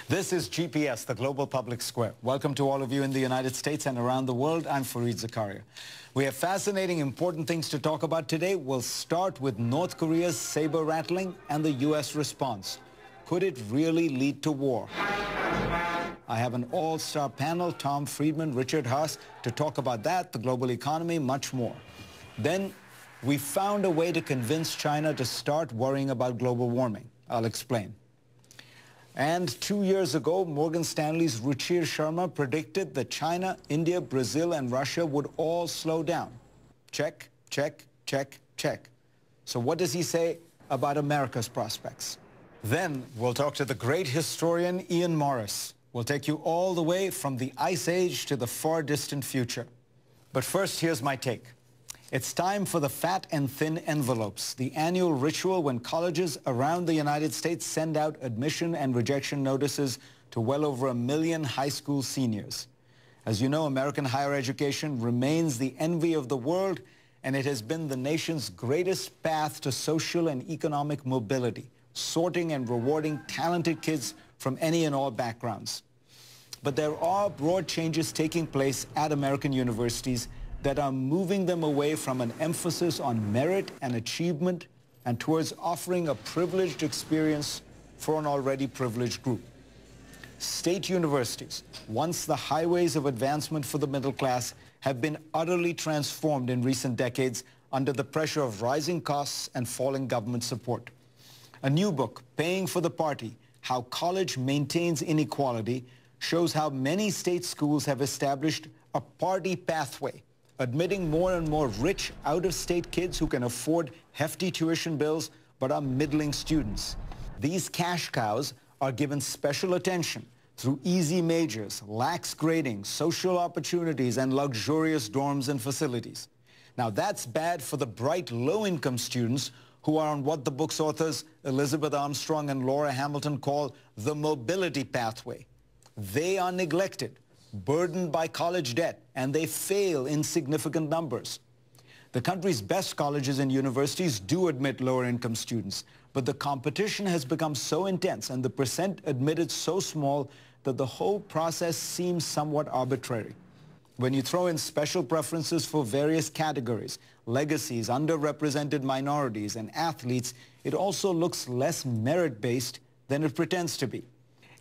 This is GPS, the Global Public Square. Welcome to all of you in the United States and around the world. I'm Fareed Zakaria. We have fascinating, important things to talk about today. We'll start with North Korea's saber rattling and the U.S. response. Could it really lead to war? I have an all-star panel, Tom Friedman, Richard Haas, to talk about that, the global economy, much more. Then we found a way to convince China to start worrying about global warming. I'll explain. And 2 years ago, Morgan Stanley's Ruchir Sharma predicted that China, India, Brazil, and Russia would all slow down. Check, check, check, check. So what does he say about America's prospects? Then we'll talk to the great historian Ian Morris. We'll take you all the way from the Ice Age to the far distant future. But first, here's my take. It's time for the fat and thin envelopes, the annual ritual when colleges around the United States send out admission and rejection notices to well over 1 million high school seniors. As you know, American higher education remains the envy of the world, and it has been the nation's greatest path to social and economic mobility, sorting and rewarding talented kids from any and all backgrounds. But there are broad changes taking place at American universities that are moving them away from an emphasis on merit and achievement and towards offering a privileged experience for an already privileged group. State universities, once the highways of advancement for the middle class, have been utterly transformed in recent decades under the pressure of rising costs and falling government support. A new book, Paying for the Party: How College Maintains Inequality, shows how many state schools have established a party pathway, admitting more and more rich, out-of-state kids who can afford hefty tuition bills but are middling students. These cash cows are given special attention through easy majors, lax grading, social opportunities, and luxurious dorms and facilities. Now, that's bad for the bright, low-income students who are on what the book's authors, Elizabeth Armstrong and Laura Hamilton, call the mobility pathway. They are neglected, burdened by college debt, and they fail in significant numbers. The country's best colleges and universities do admit lower-income students, but the competition has become so intense and the percent admitted so small that the whole process seems somewhat arbitrary. When you throw in special preferences for various categories, legacies, underrepresented minorities, and athletes, it also looks less merit-based than it pretends to be.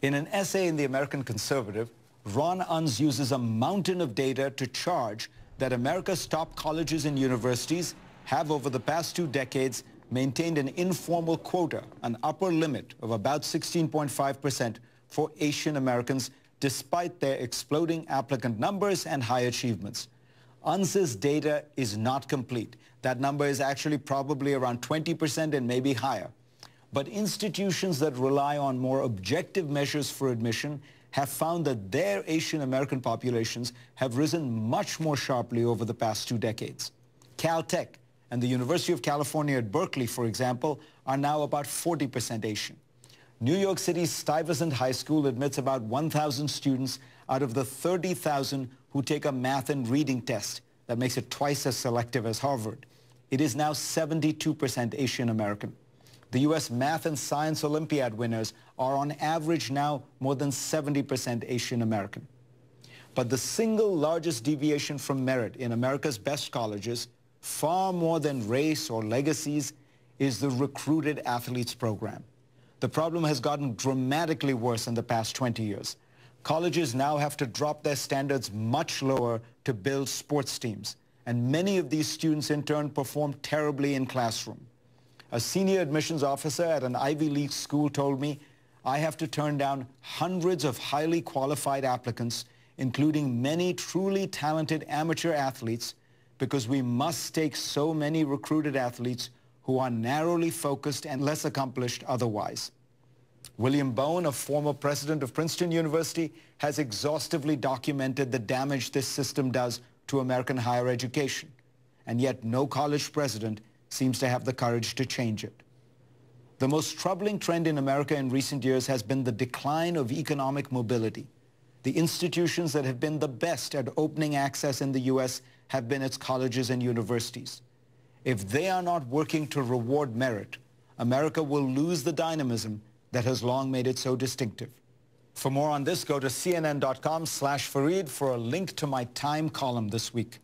In an essay in the American Conservative, Ron Unz uses a mountain of data to charge that America's top colleges and universities have over the past 2 decades maintained an informal quota, an upper limit of about 16.5% for Asian Americans, despite their exploding applicant numbers and high achievements. Unz's data is not complete. That number is actually probably around 20% and maybe higher. But institutions that rely on more objective measures for admission have found that their Asian American populations have risen much more sharply over the past 2 decades. Caltech and the University of California at Berkeley, for example, are now about 40% Asian. New York City's Stuyvesant High School admits about 1,000 students out of the 30,000 who take a math and reading test. That makes it twice as selective as Harvard. It is now 72% Asian American. The U.S. Math and Science Olympiad winners are on average now more than 70% Asian American. But the single largest deviation from merit in America's best colleges, far more than race or legacies, is the recruited athletes program. The problem has gotten dramatically worse in the past 20 years. Colleges now have to drop their standards much lower to build sports teams, and many of these students in turn perform terribly in classroom. A senior admissions officer at an Ivy League school told me, "I have to turn down hundreds of highly qualified applicants, including many truly talented amateur athletes, because we must take so many recruited athletes who are narrowly focused and less accomplished otherwise." William Bowen, a former president of Princeton University, has exhaustively documented the damage this system does to American higher education, and yet no college president seems to have the courage to change it. The most troubling trend in America in recent years has been the decline of economic mobility. The institutions that have been the best at opening access in the U.S. have been its colleges and universities. If they are not working to reward merit, America will lose the dynamism that has long made it so distinctive. For more on this, go to cnn.com/Fareed for a link to my Time column this week.